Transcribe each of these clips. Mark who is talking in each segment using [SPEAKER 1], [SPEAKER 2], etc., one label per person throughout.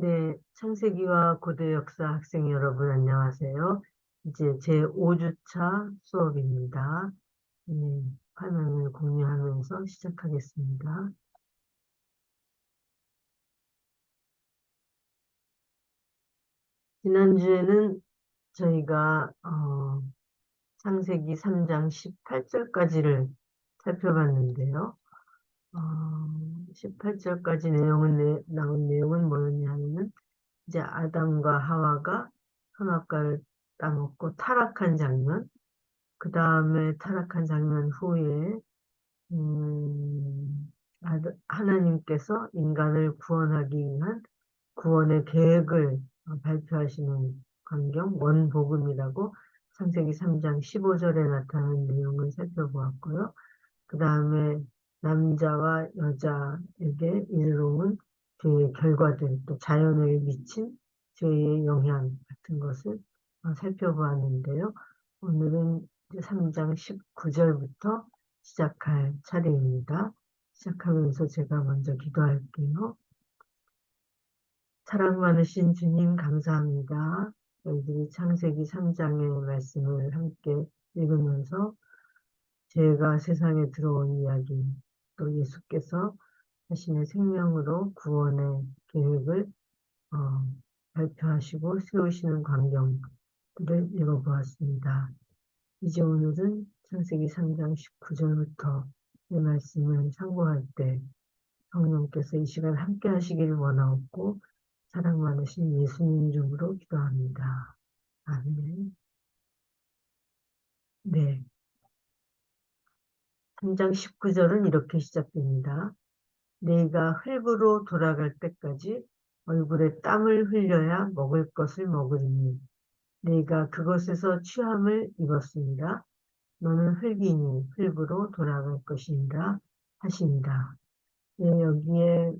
[SPEAKER 1] 네, 창세기와 고대 역사 학생 여러분 안녕하세요. 이제 제 5주차 수업입니다. 화면을 공유하면서 시작하겠습니다. 지난주에는 저희가 창세기 3장 18절까지를 살펴봤는데요. 18절까지 나온 내용은 뭐였냐면은 이제 아담과 하와가 선악과를 따먹고 타락한 장면, 그 다음에 타락한 장면 후에 하나님께서 인간을 구원하기 위한 구원의 계획을 발표하시는 광경, 원복음이라고 창세기 3장 15절에 나타나는 내용을 살펴보았고요. 그 다음에 남자와 여자에게 이르러온 죄의 결과들, 또 자연에 미친 죄의 영향 같은 것을 살펴보았는데요. 오늘은 3장 19절부터 시작할 차례입니다. 시작하면서 제가 먼저 기도할게요. 사랑 많으신 주님 감사합니다. 저희들이 창세기 3장의 말씀을 함께 읽으면서 죄가 세상에 들어온 이야기, 또 예수께서 자신의 생명으로 구원의 계획을 어, 발표하시고 세우시는 광경들을 읽어보았습니다. 이제 오늘은 창세기 3장 19절부터 이 말씀을 상고할 때 성령께서 이 시간 함께 하시기를 원하옵고 사랑 많으신 예수님 이름으로 기도합니다. 아멘. 네. 3장 19절은 이렇게 시작됩니다. 네가 흙으로 돌아갈 때까지 얼굴에 땀을 흘려야 먹을 것을 먹으리니 네가 그것에서 취함을 입었습니다. 너는 흙이니 흙으로 돌아갈 것이니라 하신다. 네, 여기에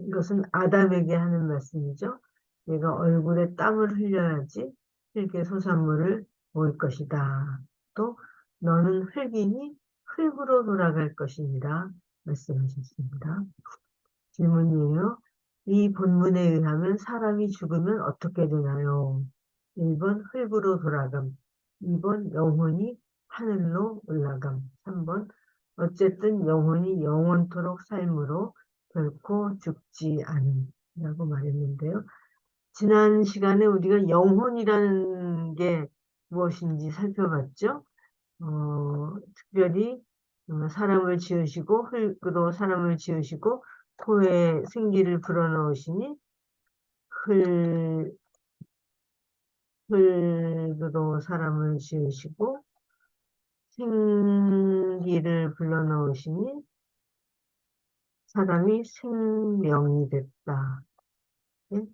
[SPEAKER 1] 이것은 아담에게 하는 말씀이죠. 내가 얼굴에 땀을 흘려야지 흙의 소산물을 먹을 것이다. 또 너는 흙이니 흙으로 돌아갈 것이니라 말씀하셨습니다. 질문이에요. 이 본문에 의하면 사람이 죽으면 어떻게 되나요? 1번 흙으로 돌아감, 2번 영혼이 하늘로 올라감, 3번 어쨌든 영혼이 영원토록 삶으로 결코 죽지 않음이라고 말했는데요. 지난 시간에 우리가 영혼이라는 게 무엇인지 살펴봤죠. 특별히 사람을 지으시고 흙으로 사람을 지으시고 코에 생기를 불어넣으시니 흙으로 사람을 지으시고 생기를 불어넣으시니 사람이 생명이 됐다. 네?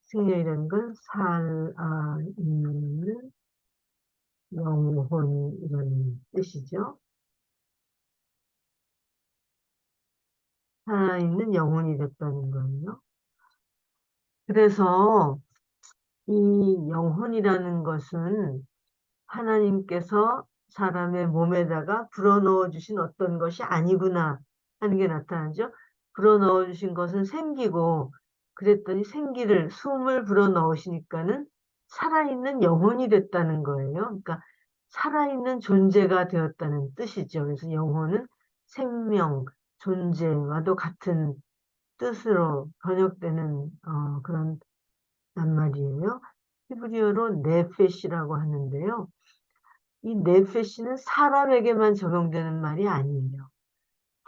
[SPEAKER 1] 생명이라는 건 살아있는 영혼이라는 뜻이죠. 살아있는 영혼이 됐다는 거예요. 그래서 이 영혼이라는 것은 하나님께서 사람의 몸에다가 불어넣어 주신 어떤 것이 아니구나 하는 게 나타나죠. 불어넣어 주신 것은 생기고 그랬더니 생기를 숨을 불어넣으시니까는 살아있는 영혼이 됐다는 거예요. 그러니까 살아있는 존재가 되었다는 뜻이죠. 그래서 영혼은 생명, 존재와도 같은 뜻으로 번역되는 그런 낱말이에요. 히브리어로 네페시라고 하는데요. 이 네페시는 사람에게만 적용되는 말이 아니에요.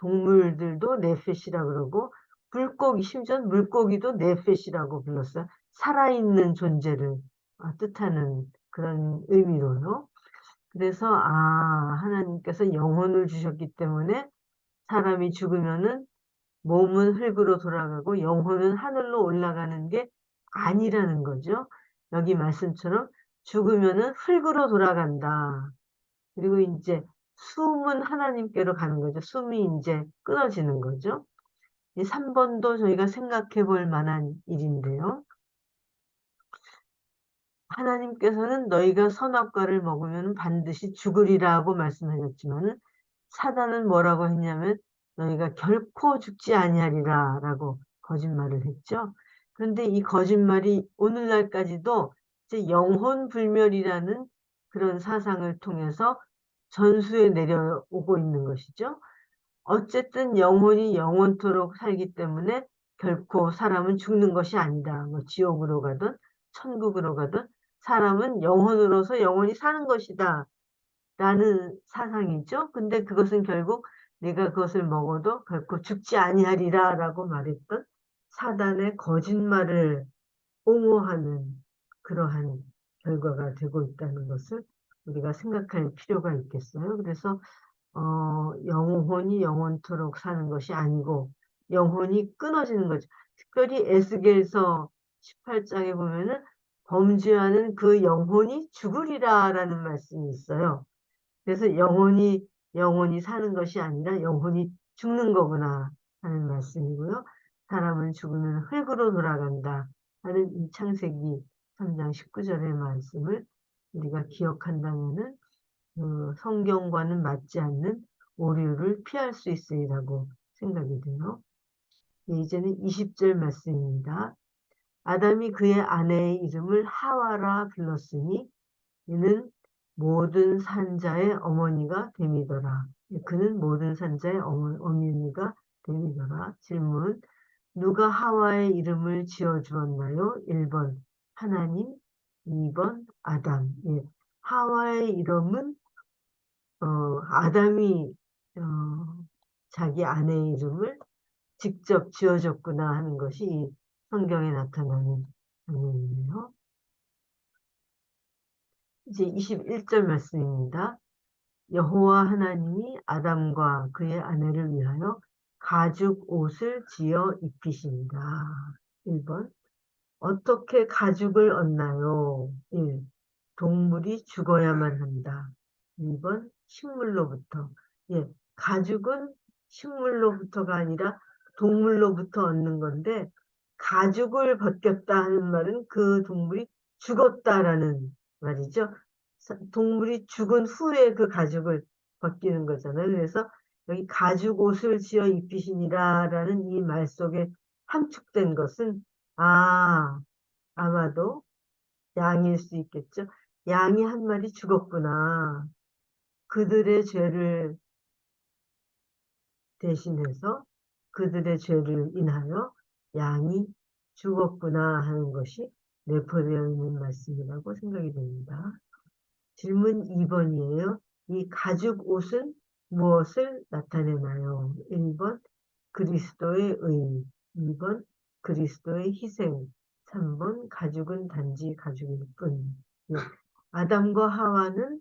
[SPEAKER 1] 동물들도 네페시라 그러고 물고기, 심지어 물고기도 네페시라고 불렀어요. 살아있는 존재를 뜻하는 그런 의미로요. 그래서 하나님께서 영혼을 주셨기 때문에 사람이 죽으면은 몸은 흙으로 돌아가고 영혼은 하늘로 올라가는 게 아니라는 거죠. 여기 말씀처럼 죽으면은 흙으로 돌아간다. 그리고 이제 숨은 하나님께로 가는 거죠. 숨이 이제 끊어지는 거죠. 이 3번도 저희가 생각해 볼 만한 일인데요. 하나님께서는 너희가 선악과를 먹으면 반드시 죽으리라고 말씀하셨지만은 사단은 뭐라고 했냐면 너희가 결코 죽지 아니하리라 라고 거짓말을 했죠. 그런데 이 거짓말이 오늘날까지도 이제 영혼불멸이라는 그런 사상을 통해서 전수에 내려오고 있는 것이죠. 어쨌든 영혼이 영원토록 살기 때문에 결코 사람은 죽는 것이 아니다. 뭐 지옥으로 가든 천국으로 가든 사람은 영혼으로서 영원히 사는 것이다. 라는 사상이죠. 근데 그것은 결국 내가 그것을 먹어도 결코 죽지 아니하리라 라고 말했던 사단의 거짓말을 옹호하는 그러한 결과가 되고 있다는 것을 우리가 생각할 필요가 있겠어요. 그래서 영혼이 영원토록 사는 것이 아니고 영혼이 끊어지는 거죠. 특별히 에스겔서 18장에 보면은 범죄하는 그 영혼이 죽으리라라는 말씀이 있어요. 그래서 영혼이 사는 것이 아니라 영혼이 죽는 거구나 하는 말씀이고요. 사람은 죽으면 흙으로 돌아간다 하는 이 창세기 3장 19절의 말씀을 우리가 기억한다면은 성경과는 맞지 않는 오류를 피할 수 있으리라고 생각이 돼요. 이제는 20절 말씀입니다. 아담이 그의 아내의 이름을 하와라 불렀으니 이는 모든 산자의 어머니가 됨이더라. 그는 모든 산자의 어머니가 됨이더라. 질문. 누가 하와의 이름을 지어주었나요? 1번 하나님, 2번 아담. 예. 하와의 이름은 아담이 자기 아내의 이름을 직접 지어줬구나 하는 것이 이 성경에 나타나는 장면이네요. 이제 21절 말씀입니다. 여호와 하나님이 아담과 그의 아내를 위하여 가죽 옷을 지어 입히신다. 1번. 어떻게 가죽을 얻나요? 1. 동물이 죽어야만 한다. 2번. 식물로부터. 예, 가죽은 식물로부터가 아니라 동물로부터 얻는 건데 가죽을 벗겼다 하는 말은 그 동물이 죽었다라는 말이죠. 동물이 죽은 후에 그 가죽을 벗기는 거잖아요. 그래서 여기 가죽 옷을 지어 입히시니라라는 이 말 속에 함축된 것은 아마도 양일 수 있겠죠. 양이 한 마리 죽었구나. 그들의 죄를 대신해서 그들의 죄를 인하여 양이 죽었구나 하는 것이 내포되어 있는 말씀이라고 생각이 됩니다. 질문 2번이에요. 이 가죽 옷은 무엇을 나타내나요? 1번 그리스도의 의, 2번 그리스도의 희생, 3번 가죽은 단지 가죽일 뿐. 예. 아담과 하와는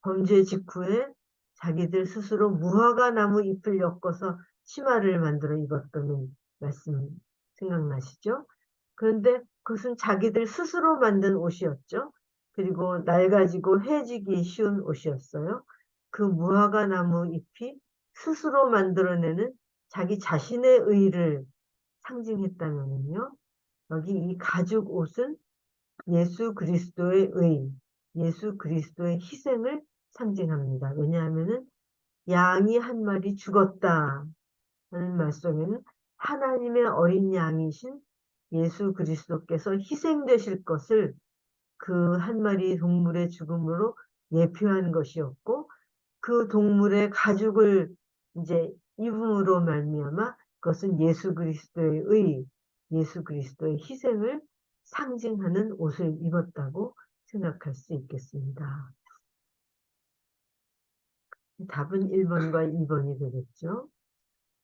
[SPEAKER 1] 범죄 직후에 자기들 스스로 무화과 나무 잎을 엮어서 치마를 만들어 입었다는 말씀 생각나시죠? 그런데 그것은 자기들 스스로 만든 옷이었죠. 그리고 낡아지고 해지기 쉬운 옷이었어요. 그 무화과 나무 잎이 스스로 만들어내는 자기 자신의 의를 상징했다면요. 여기 이 가죽 옷은 예수 그리스도의 의, 예수 그리스도의 희생을 상징합니다. 왜냐하면은 양이 한 마리 죽었다 하는 말 속에는 하나님의 어린 양이신 예수 그리스도께서 희생되실 것을 그 한 마리 동물의 죽음으로 예표한 것이었고 그 동물의 가죽을 이제 입음으로 말미암아 그것은 예수 그리스도의 의, 예수 그리스도의 희생을 상징하는 옷을 입었다고 생각할 수 있겠습니다. 답은 1번과 2번이 되겠죠.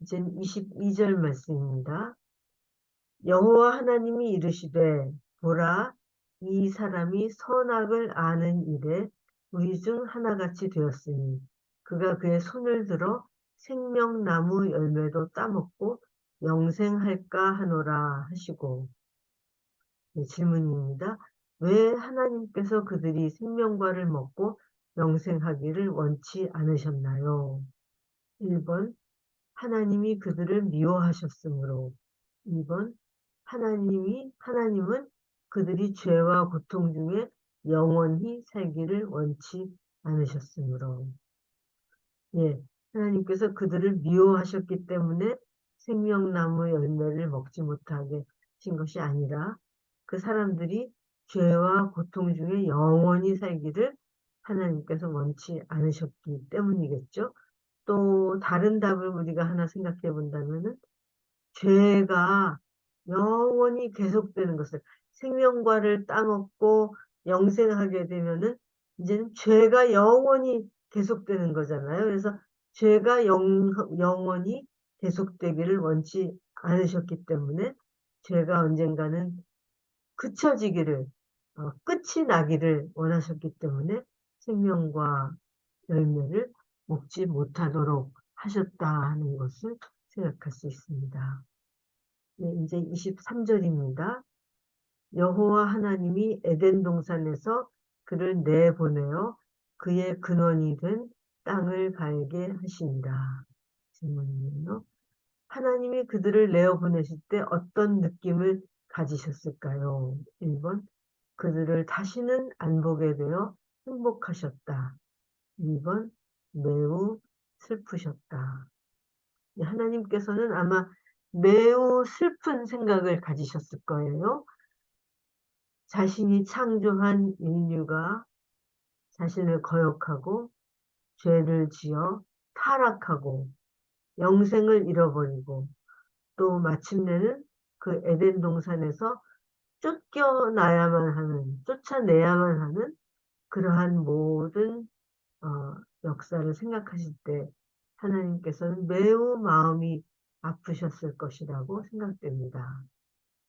[SPEAKER 1] 이제 22절 말씀입니다. 여호와 하나님이 이르시되 보라 이 사람이 선악을 아는 일에 우리 중 하나같이 되었으니 그가 그의 손을 들어 생명나무 열매도 따먹고 영생할까 하노라 하시고. 네, 질문입니다. 왜 하나님께서 그들이 생명과를 먹고 영생하기를 원치 않으셨나요? 1번 하나님이 그들을 미워하셨으므로. 2번 하나님은 그들이 죄와 고통 중에 영원히 살기를 원치 않으셨으므로. 예, 하나님께서 그들을 미워하셨기 때문에 생명나무 열매를 먹지 못하게 것이 아니라 그 사람들이 죄와 고통 중에 영원히 살기를 하나님께서 원치 않으셨기 때문이겠죠. 또 다른 답을 우리가 하나 생각해 본다면은 죄가 영원히 계속되는 것을 생명과를 따먹고 영생하게 되면은 이제는 죄가 영원히 계속되는 거잖아요. 그래서 죄가 영원히 계속되기를 원치 않으셨기 때문에 죄가 언젠가는 그쳐지기를 끝이 나기를 원하셨기 때문에 생명과 열매를 먹지 못하도록 하셨다 하는 것을 생각할 수 있습니다. 네, 이제 23절입니다. 여호와 하나님이 에덴 동산에서 그를 내보내어 그의 근원이 된 땅을 갈게 하시니라. 질문이에요. 하나님이 그들을 내어 보내실 때 어떤 느낌을 가지셨을까요? 1번, 그들을 다시는 안 보게 되어 행복하셨다. 2번, 매우 슬프셨다. 하나님께서는 아마 매우 슬픈 생각을 가지셨을 거예요. 자신이 창조한 인류가 자신을 거역하고 죄를 지어 타락하고 영생을 잃어버리고 또 마침내는 그 에덴 동산에서 쫓아내야만 하는 그러한 모든 역사를 생각하실 때 하나님께서는 매우 마음이 아프셨을 것이라고 생각됩니다.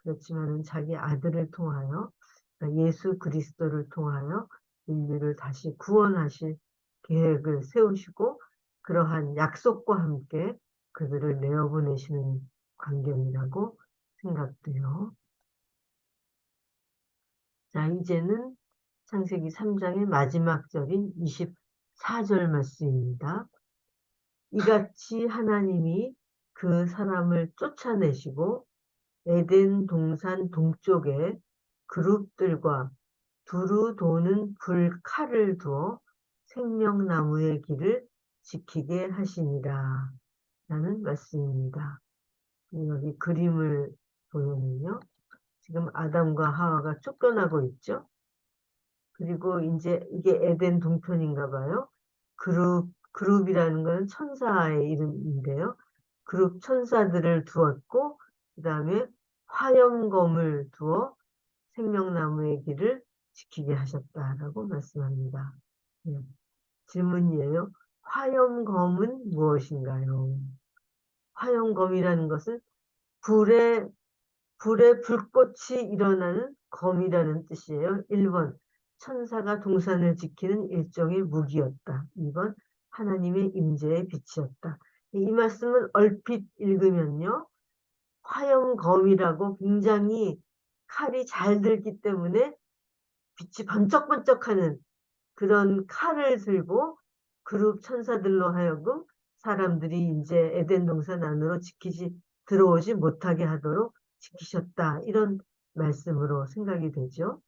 [SPEAKER 1] 그렇지만 자기 아들을 통하여 그러니까 예수 그리스도를 통하여 인류를 다시 구원하실 계획을 세우시고 그러한 약속과 함께 그들을 내어보내시는 광경이라고 생각돼요. 자, 이제는 창세기 3장의 마지막 절인 24절 말씀입니다. 이같이 하나님이 그 사람을 쫓아내시고 에덴 동산 동쪽에 그룹들과 두루 도는 불칼을 두어 생명나무의 길을 지키게 하시니라. 라는 말씀입니다. 여기 그림을 보면요. 지금 아담과 하와가 쫓겨나고 있죠. 그리고 이제 이게 에덴 동편인가 봐요. 그룹이라는 건 천사의 이름인데요. 그룹 천사들을 두었고, 그 다음에 화염검을 두어 생명나무의 길을 지키게 하셨다라고 말씀합니다. 네. 질문이에요. 화염검은 무엇인가요? 화염검이라는 것은 불에 불꽃이 일어나는 검이라는 뜻이에요. 1번, 천사가 동산을 지키는 일종의 무기였다. 2번, 하나님의 임재의 빛이었다. 이 말씀을 얼핏 읽으면요. 화염검이라고 굉장히 칼이 잘 들기 때문에 빛이 번쩍번쩍하는 그런 칼을 들고 그룹 천사들로 하여금 사람들이 이제 에덴 동산 안으로 들어오지 못하게 하도록 지키셨다. 이런 말씀으로 생각이 되죠.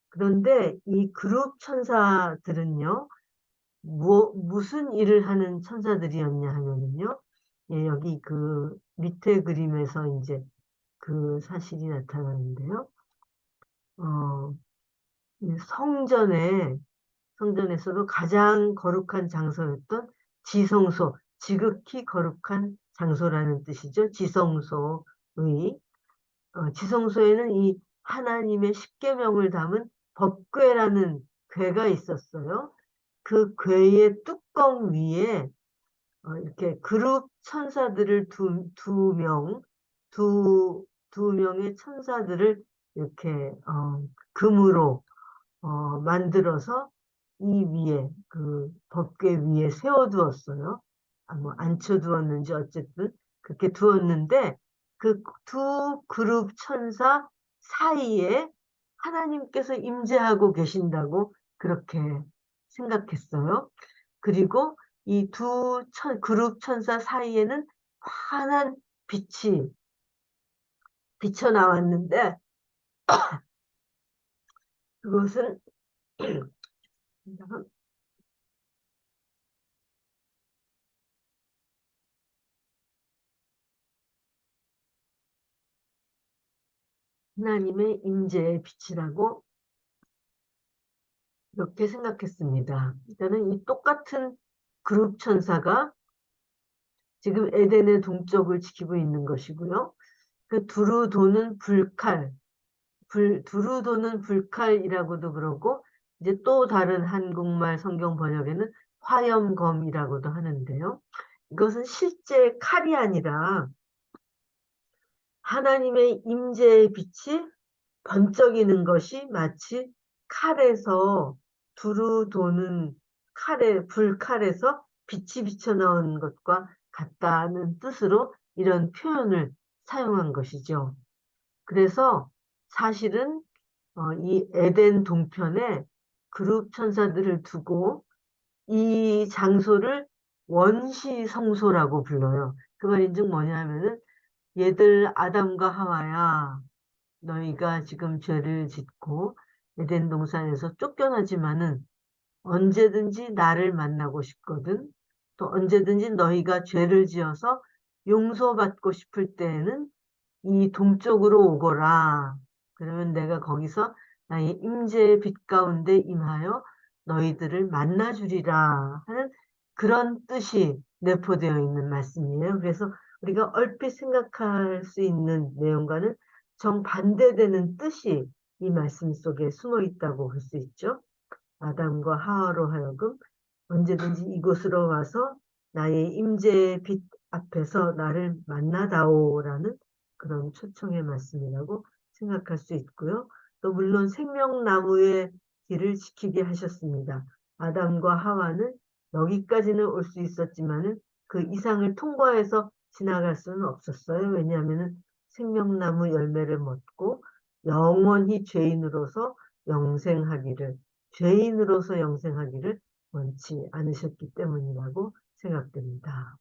[SPEAKER 1] 그런데 이 그룹 천사들은요, 무슨 일을 하는 천사들이었냐 하면요, 예, 여기 그 밑에 그림에서 이제 그 사실이 나타나는데요. 이 성전에서도 가장 거룩한 장소였던 지성소, 지극히 거룩한 장소라는 뜻이죠. 지성소에는 이 하나님의 십계명을 담은 법궤라는 궤가 있었어요. 그 궤의 뚜껑 위에 이렇게 그룹 천사들을 두 명의 천사들을 이렇게 금으로 만들어서 이 위에 그 법궤 위에 세워두었어요. 뭐 앉혀두었는지 어쨌든 그렇게 두었는데 그 두 그룹 천사 사이에 하나님께서 임재하고 계신다고 그렇게 생각했어요. 그리고 이 그룹 천사 사이에는 환한 빛이 비쳐나왔는데 그것은 하나님의 임재의 빛이라고 이렇게 생각했습니다. 일단은 이 똑같은 그룹 천사가 지금 에덴의 동쪽을 지키고 있는 것이고요. 그 두루 도는 불칼, 두루 도는 불칼이라고도 그러고, 이제 또 다른 한국말 성경 번역에는 화염검이라고도 하는데요. 이것은 실제 칼이 아니라 하나님의 임재의 빛이 번쩍이는 것이 마치 칼에서 두루 도는 불칼에서 빛이 비쳐나오는 것과 같다는 뜻으로 이런 표현을 사용한 것이죠. 그래서 사실은 이 에덴 동편에 그룹 천사들을 두고 이 장소를 원시성소라고 불러요. 그 말인즉 뭐냐 하면은 얘들 아담과 하와야 너희가 지금 죄를 짓고 에덴 동산에서 쫓겨나지만은 언제든지 나를 만나고 싶거든. 또 언제든지 너희가 죄를 지어서 용서받고 싶을 때에는 이 동쪽으로 오거라. 그러면 내가 거기서 나의 임재의 빛 가운데 임하여 너희들을 만나주리라 하는 그런 뜻이 내포되어 있는 말씀이에요. 그래서 우리가 얼핏 생각할 수 있는 내용과는 정반대되는 뜻이 이 말씀 속에 숨어 있다고 볼 수 있죠. 아담과 하와로 하여금 언제든지 이곳으로 와서 나의 임재의 빛 앞에서 나를 만나다오라는 그런 초청의 말씀이라고 생각할 수 있고요. 또 물론 생명나무의 길을 지키게 하셨습니다. 아담과 하와는 여기까지는 올 수 있었지만은 그 이상을 통과해서 지나갈 수는 없었어요. 왜냐하면 생명나무 열매를 먹고 영원히 죄인으로서 영생하기를 원치 않으셨기 때문이라고 생각됩니다.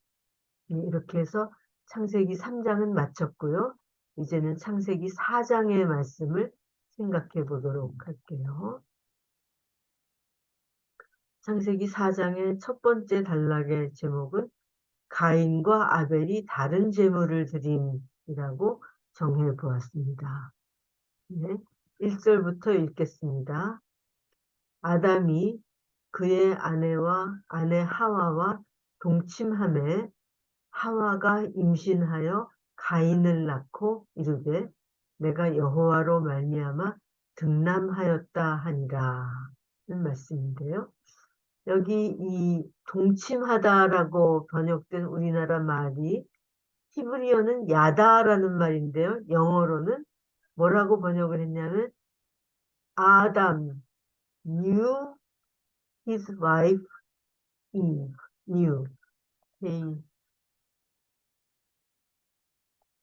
[SPEAKER 1] 이렇게 해서 창세기 3장은 마쳤고요. 이제는 창세기 4장의 말씀을 생각해 보도록 할게요. 창세기 4장의 첫 번째 단락의 제목은 가인과 아벨이 다른 제물을 드림이라고 정해 보았습니다. 네, 1절부터 읽겠습니다. 아담이 그의 아내 하와와 동침하매 하와가 임신하여 가인을 낳고 이르되 내가 여호와로 말미암아 등남하였다 하니라 는 말씀인데요. 여기 이 동침하다라고 번역된 우리나라 말이 히브리어는 야다라는 말인데요. 영어로는 뭐라고 번역을 했냐면 아담 knew his wife Eve, knew,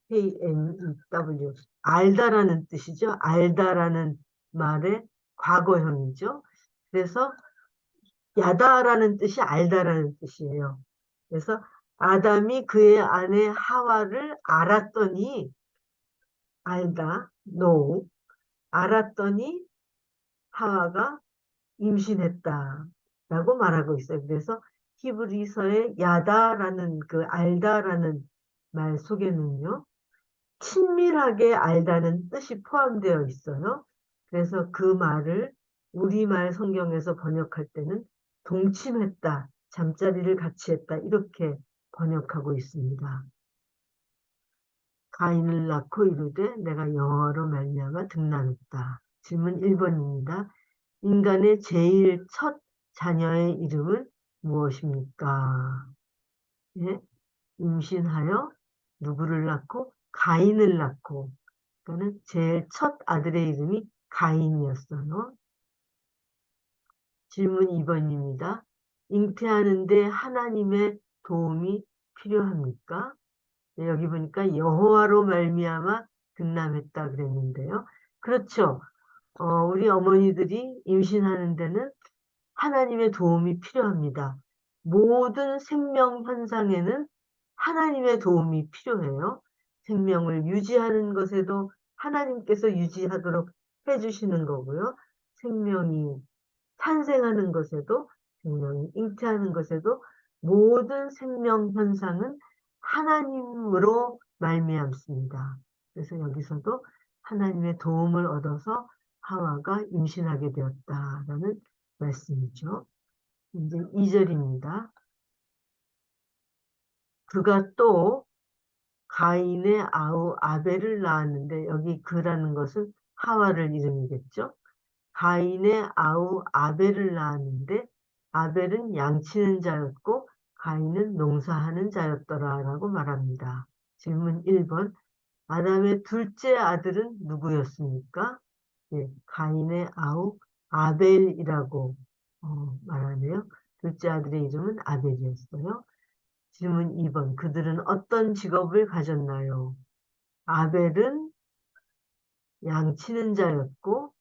[SPEAKER 1] K-N-E-W, 알다라는 뜻이죠. 알다라는 말의 과거형이죠. 그래서 야다라는 뜻이 알다라는 뜻이에요. 그래서 아담이 그의 아내 하와를 알았더니 알다, know, 알았더니 하와가 임신했다라고 말하고 있어요. 그래서 히브리서의 야다라는 그 알다라는 말 속에는요. 친밀하게 알다는 뜻이 포함되어 있어요. 그래서 그 말을 우리말 성경에서 번역할 때는 동침했다, 잠자리를 같이 했다 이렇게 번역하고 있습니다. 가인을 낳고 이르되 내가 여호와로 말미암아 등남했다. 질문 1번입니다. 인간의 제일 첫 자녀의 이름은 무엇입니까? 예? 임신하여 누구를 낳고 가인을 낳고 그러니까는 제일 첫 아들의 이름이 가인이었어요. 질문 2번입니다. 잉태하는데 하나님의 도움이 필요합니까? 네, 여기 보니까 여호와로 말미암아 등남했다 그랬는데요. 그렇죠. 우리 어머니들이 임신하는 데는 하나님의 도움이 필요합니다. 모든 생명 현상에는 하나님의 도움이 필요해요. 생명을 유지하는 것에도 하나님께서 유지하도록 해주시는 거고요. 생명이 탄생하는 것에도, 생명이 잉태하는 것에도 모든 생명 현상은 하나님으로 말미암습니다. 그래서 여기서도 하나님의 도움을 얻어서 하와가 임신하게 되었다라는 말씀이죠. 이제 2절입니다. 그가 또 가인의 아우 아벨을 낳았는데 여기 그라는 것은 하와를 이름이겠죠. 가인의 아우 아벨을 낳았는데 아벨은 양치는 자였고 가인은 농사하는 자였더라라고 말합니다. 질문 1번. 아담의 둘째 아들은 누구였습니까? 예, 가인의 아우 아벨이라고 말하네요. 둘째 아들의 이름은 아벨이었어요. 질문 2번. 그들은 어떤 직업을 가졌나요? 아벨은 양치는 자였고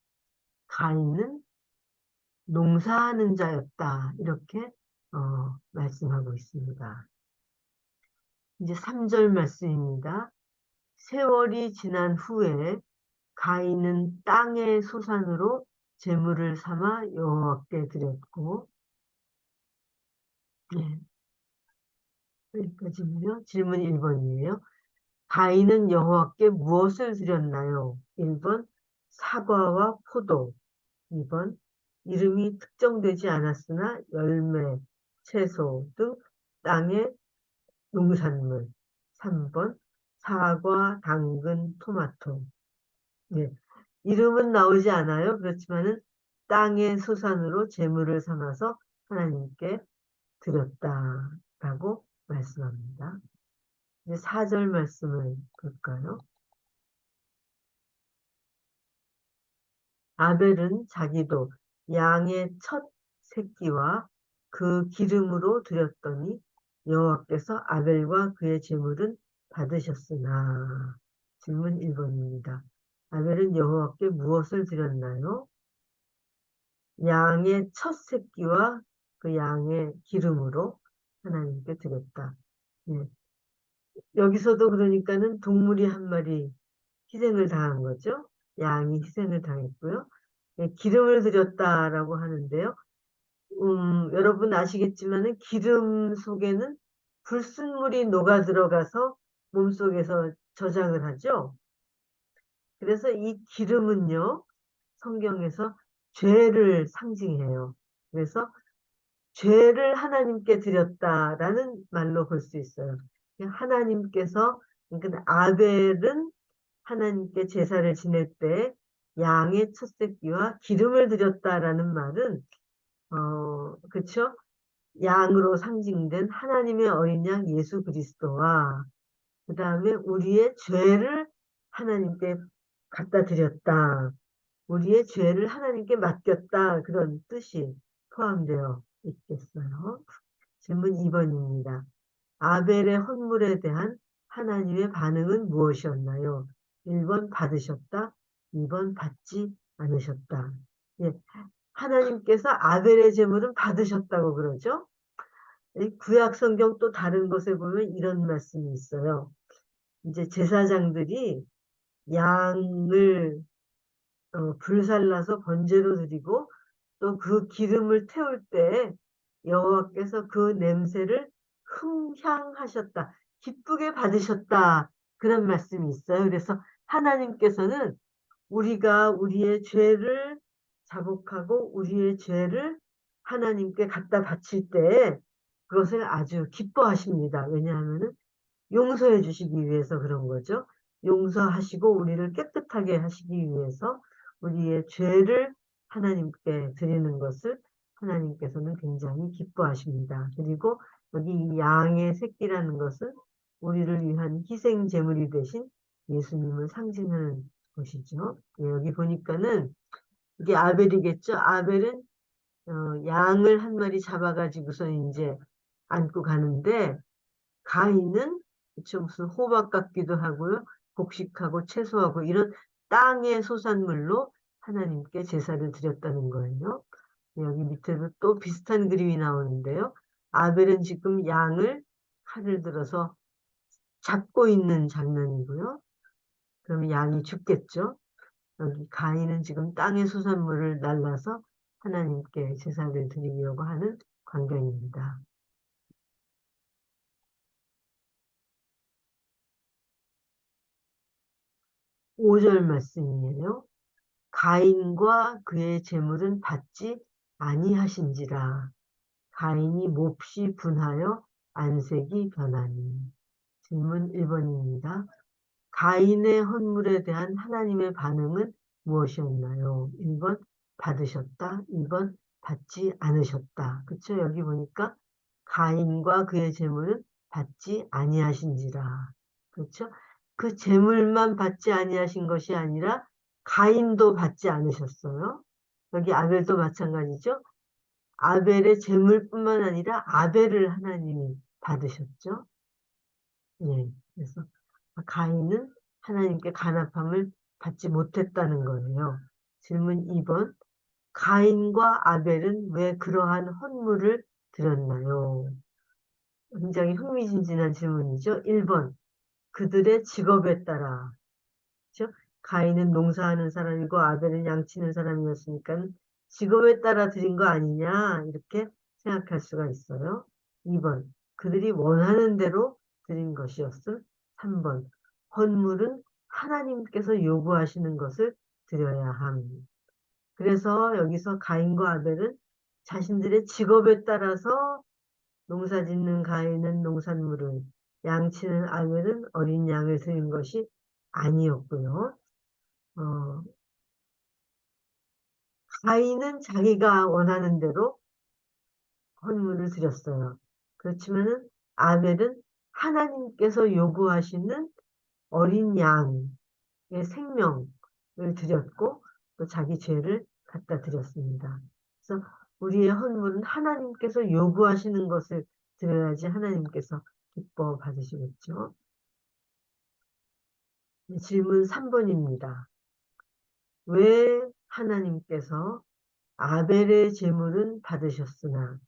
[SPEAKER 1] 가인은 농사하는 자였다. 이렇게 말씀하고 있습니다. 이제 3절 말씀입니다. 세월이 지난 후에 가인은 땅의 소산으로 제물을 삼아 여호와께 드렸고, 네, 여기까지는요. 질문 1번이에요. 가인은 여호와께 무엇을 드렸나요? 1번 사과와 포도, 2번 이름이 특정되지 않았으나 열매, 채소 등 땅의 농산물, 3번 사과, 당근, 토마토. 네, 이름은 나오지 않아요. 그렇지만은 땅의 소산으로 제물을 삼아서 하나님께 드렸다라고 말씀합니다. 이제 4절 말씀을 볼까요? 아벨은 자기도 양의 첫 새끼와 그 기름으로 드렸더니 여호와께서 아벨과 그의 제물은 받으셨으나 질문 1번입니다. 아벨은 여호와께 무엇을 드렸나요? 양의 첫 새끼와 그 양의 기름으로 하나님께 드렸다. 예. 여기서도 그러니까는 동물이 한 마리 희생을 당한 거죠. 양이 희생을 당했고요. 예, 기름을 드렸다라고 하는데요. 여러분 아시겠지만은 기름 속에는 불순물이 녹아 들어가서 몸속에서 저장을 하죠. 그래서 이 기름은요, 성경에서 죄를 상징해요. 그래서 죄를 하나님께 드렸다라는 말로 볼 수 있어요. 하나님께서, 그러니까 아벨은 하나님께 제사를 지낼 때 양의 첫 새끼와 기름을 드렸다라는 말은, 그쵸? 양으로 상징된 하나님의 어린 양 예수 그리스도와 그 다음에 우리의 죄를 하나님께 갖다 드렸다. 우리의 죄를 하나님께 맡겼다. 그런 뜻이 포함되어 있겠어요. 질문 2번입니다. 아벨의 헌물에 대한 하나님의 반응은 무엇이었나요? 1번 받으셨다. 2번 받지 않으셨다. 예, 하나님께서 아벨의 제물은 받으셨다고 그러죠. 이 구약 성경 또 다른 곳에 보면 이런 말씀이 있어요. 이제 제사장들이 양을 불살라서 번제로 드리고 또 그 기름을 태울 때 여호와께서 그 냄새를 흠향하셨다. 기쁘게 받으셨다. 그런 말씀이 있어요. 그래서 하나님께서는 우리가 우리의 죄를 자복하고 우리의 죄를 하나님께 갖다 바칠 때 그것을 아주 기뻐하십니다. 왜냐하면 용서해 주시기 위해서 그런 거죠. 용서하시고 우리를 깨끗하게 하시기 위해서 우리의 죄를 하나님께 드리는 것을 하나님께서는 굉장히 기뻐하십니다. 그리고 여기 이 양의 새끼라는 것은 우리를 위한 희생 제물이 되신 예수님을 상징하는 것이죠. 예, 여기 보니까는 이게 아벨이겠죠. 아벨은 양을 한 마리 잡아가지고서 이제 안고 가는데 가인은 그쵸, 무슨 호박 같기도 하고요. 곡식하고 채소하고 이런 땅의 소산물로 하나님께 제사를 드렸다는 거예요. 여기 밑에도 또 비슷한 그림이 나오는데요. 아벨은 지금 양을 칼을 들어서 잡고 있는 장면이고요. 그럼 양이 죽겠죠. 여기 가인은 지금 땅의 소산물을 날라서 하나님께 제사를 드리려고 하는 광경입니다. 5절 말씀이에요. 가인과 그의 재물은 받지 아니하신지라. 가인이 몹시 분하여 안색이 변하니. 질문 1번입니다. 가인의 헌물에 대한 하나님의 반응은 무엇이었나요? 1번 받으셨다. 2번 받지 않으셨다. 그쵸? 여기 보니까 가인과 그의 재물은 받지 아니하신지라. 그렇죠? 그 재물만 받지 아니하신 것이 아니라 가인도 받지 않으셨어요. 여기 아벨도 마찬가지죠. 아벨의 재물뿐만 아니라 아벨을 하나님이 받으셨죠. 예. 그래서 가인은 하나님께 간합함을 받지 못했다는 거예요. 질문 2번. 가인과 아벨은 왜 그러한 헌물을 드렸나요? 굉장히 흥미진진한 질문이죠. 1번. 그들의 직업에 따라. 그렇죠? 가인은 농사하는 사람이고 아벨은 양치는 사람이었으니까 직업에 따라 드린 거 아니냐 이렇게 생각할 수가 있어요. 2번. 그들이 원하는 대로 드린 것이었음. 3번. 헌물은 하나님께서 요구하시는 것을 드려야 함. 그래서 여기서 가인과 아벨은 자신들의 직업에 따라서 농사 짓는 가인은 농산물을, 양치는 아벨은 어린 양을 드린 것이 아니었고요. 어, 가인은 자기가 원하는 대로 헌물을 드렸어요. 그렇지만은 아벨은 하나님께서 요구하시는 어린 양의 생명을 드렸고 또 자기 죄를 갖다 드렸습니다. 그래서 우리의 헌물은 하나님께서 요구하시는 것을 드려야지 하나님께서 기뻐 받으시겠죠. 질문 3번입니다. 왜 하나님께서 아벨의 제물은 받으셨으나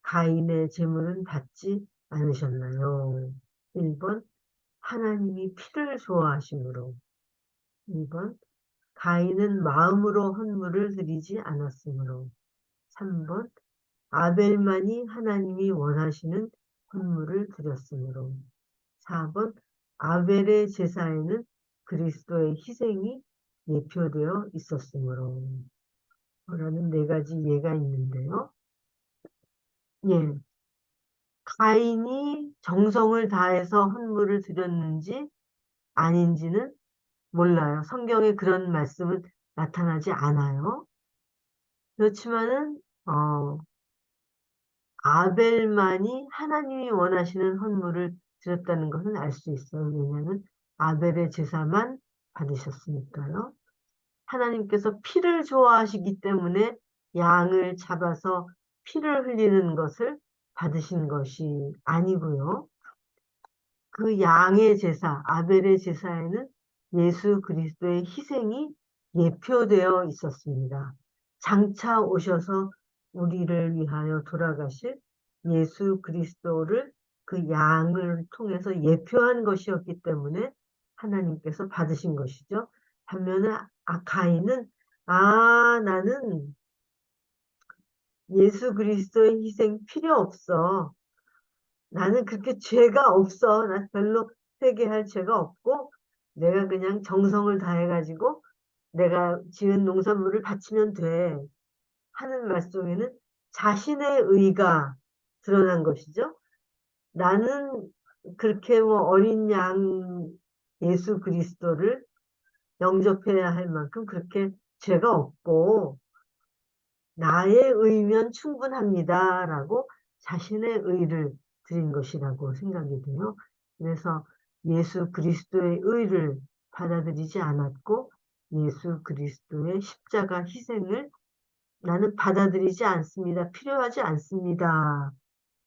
[SPEAKER 1] 가인의 제물은 받지 않으셨나요? 1번 하나님이 피를 좋아하시므로. 2번 가인은 마음으로 헌물을 드리지 않았으므로. 3번 아벨만이 하나님이 원하시는 헌물을 드렸으므로. 4번 아벨의 제사에는 그리스도의 희생이 예표되어 있었으므로. 라는 네 가지 예가 있는데요. 예. 가인이 정성을 다해서 헌물을 드렸는지 아닌지는 몰라요. 성경에 그런 말씀은 나타나지 않아요. 그렇지만은, 아벨만이 하나님이 원하시는 헌물을 드렸다는 것은 알 수 있어요. 왜냐하면 아벨의 제사만 받으셨으니까요. 하나님께서 피를 좋아하시기 때문에 양을 잡아서 피를 흘리는 것을 받으신 것이 아니고요. 그 양의 제사, 아벨의 제사에는 예수 그리스도의 희생이 예표되어 있었습니다. 장차 오셔서 우리를 위하여 돌아가실 예수 그리스도를 그 양을 통해서 예표한 것이었기 때문에 하나님께서 받으신 것이죠. 반면에 가인은 나는 예수 그리스도의 희생 필요 없어. 나는 그렇게 죄가 없어. 나 별로 회개할 죄가 없고 내가 그냥 정성을 다해가지고 내가 지은 농산물을 바치면 돼. 하는 말 속에는 자신의 의가 드러난 것이죠. 나는 그렇게 뭐 어린 양 예수 그리스도를 영접해야 할 만큼 그렇게 죄가 없고 나의 의면 충분합니다. 라고 자신의 의를 드린 것이라고 생각이 돼요. 그래서 예수 그리스도의 의를 받아들이지 않았고 예수 그리스도의 십자가 희생을 나는 받아들이지 않습니다. 필요하지 않습니다.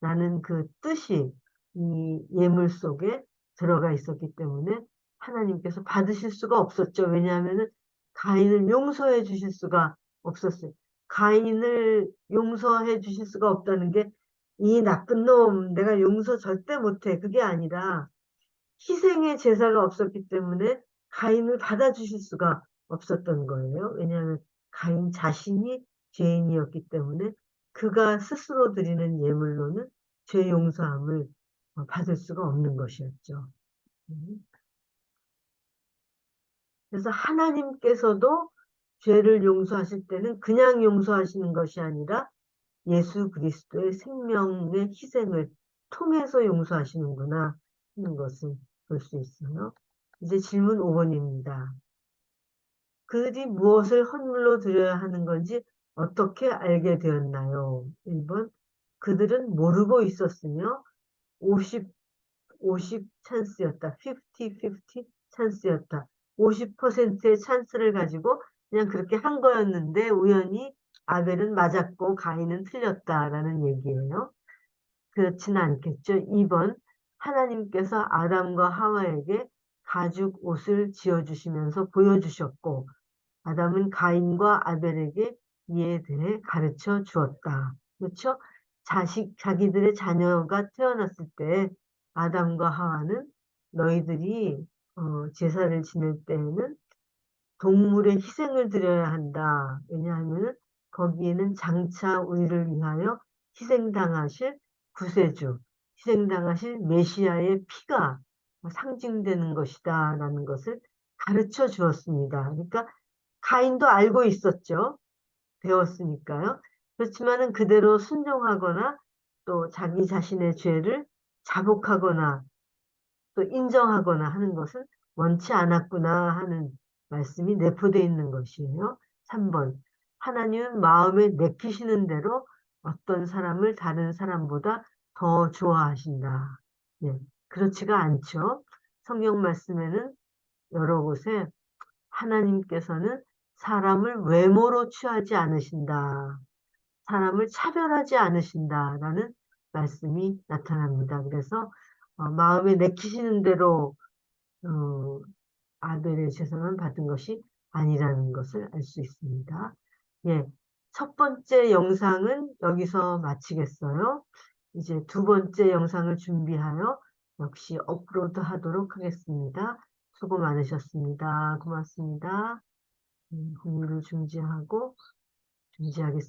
[SPEAKER 1] 라는 그 뜻이 이 예물 속에 들어가 있었기 때문에 하나님께서 받으실 수가 없었죠. 왜냐하면 가인을 용서해 주실 수가 없었어요. 가인을 용서해 주실 수가 없다는 게 이 나쁜 놈 내가 용서 절대 못해. 그게 아니라 희생의 제사가 없었기 때문에 가인을 받아주실 수가 없었던 거예요. 왜냐하면 가인 자신이 죄인이었기 때문에 그가 스스로 드리는 예물로는 죄 용서함을 받을 수가 없는 것이었죠. 음. 그래서 하나님께서도 죄를 용서하실 때는 그냥 용서하시는 것이 아니라 예수 그리스도의 생명의 희생을 통해서 용서하시는구나 하는 것을 볼 수 있어요. 이제 질문 5번입니다. 그들이 무엇을 헌물로 드려야 하는 건지 어떻게 알게 되었나요? 1번, 그들은 모르고 있었으며 50, 50 찬스였다. 50, 50 찬스였다. 50%의 찬스를 가지고 그냥 그렇게 한 거였는데 우연히 아벨은 맞았고 가인은 틀렸다라는 얘기예요. 그렇지는 않겠죠. 2번, 하나님께서 아담과 하와에게 가죽 옷을 지어주시면서 보여주셨고 아담은 가인과 아벨에게 이에 대해 가르쳐 주었다. 그렇죠? 자기들의 자녀가 태어났을 때 아담과 하와는 너희들이 제사를 지낼 때에는 동물의 희생을 드려야 한다. 왜냐하면 거기에는 장차 우리를 위하여 희생당하실 구세주, 희생당하실 메시아의 피가 상징되는 것이다. 라는 것을 가르쳐 주었습니다. 그러니까 가인도 알고 있었죠. 배웠으니까요. 그렇지만은 그대로 순종하거나 또 자기 자신의 죄를 자복하거나 또 인정하거나 하는 것은 원치 않았구나 하는 말씀이 내포되어 있는 것이에요. 3번. 하나님은 마음에 내키시는 대로 어떤 사람을 다른 사람보다 더 좋아하신다. 예, 그렇지가 않죠. 성경 말씀에는 여러 곳에 하나님께서는 사람을 외모로 취하지 않으신다. 사람을 차별하지 않으신다라는 말씀이 나타납니다. 그래서 마음에 내키시는 대로 어, 아벨의 제사만 받은 것이 아니라는 것을 알 수 있습니다. 예, 첫 번째 영상은 여기서 마치겠어요. 이제 두 번째 영상을 준비하여 역시 업로드 하도록 하겠습니다. 수고 많으셨습니다. 고맙습니다. 공유를 중지하고 중지하겠습니다.